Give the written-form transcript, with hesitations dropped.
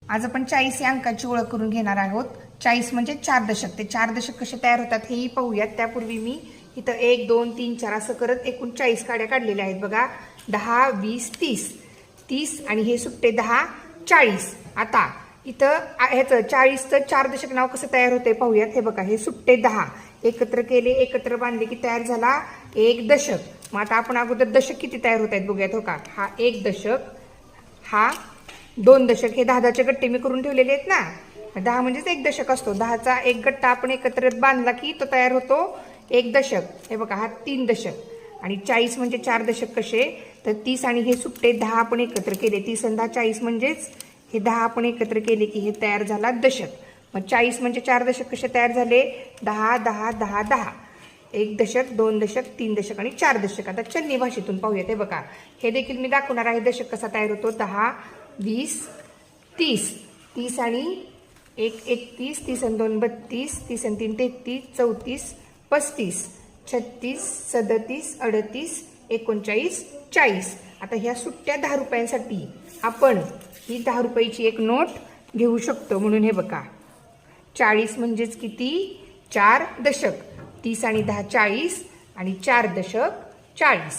आज आपण 40 या अंकाची ओळख करून घेणार आहोत। 40 म्हणजे 4 दशक। ते 4 दशक कसे तयार होतात हेही पाहूयात। त्यापूर्वी मी इथं 1 2 3 4 असं करत एकूण 40 काड्या काढलेल्या आहेत बघा। 10 20 30 30 आणि हे सुट्टे 10 40। आता इथं ह्याचं 40चं 4 दशक नाव कसं तयार होते पाहूयात। हे बघा, हे सुट्टे 10 एकत्र केले, एकत्र बांधले की तयार झाला 1 दशक। मग आता आपण अगोदर दशक किती तयार होत आहेत बघूयात। हो का, हा 1 दशक, हा 2 दशक। हे 10चे गट्टे मी करून ठेवलेले आहेत ना। 10 म्हणजेच 1 दशक असतो। 10चा एक गट्टा आपण एकत्र बांधला की तो तयार होतो 1 दशक। हे बघा, हा 3 दशक। आणि 40 म्हणजे 4 दशक कसे, तर 30 आणि हे सुट्टे 10 आपण एकत्र केले। 30 आणि 10 40 म्हणजेच हे 10 आपण एकत्र केले की हे तयार झाला दशक। मग 40 म्हणजे 4 दशक कसे तयार झाले, 10 10 10 10। 1 दशक, 2 दशक, 3 दशक आणि 4 दशक। आता चलनी भाषेतून पाहूया। ते बघा, हे देखील मी दाखवणार आहे दशक कसा तयार होतो। 10 20 30 30 आणि 1 31 30 आणि 2 32 30 आणि 3 33 34 35 36 37 38 39 40। आता ह्या सुट्ट्या 10 रुपयांसाठी आपण ही 10 रुपयाची एक नोट घेऊ शकतो। म्हणून हे बघा, 40 म्हणजेच किती, 4 दशक। 30 आणि 10 40 आणि 4 दशक 40।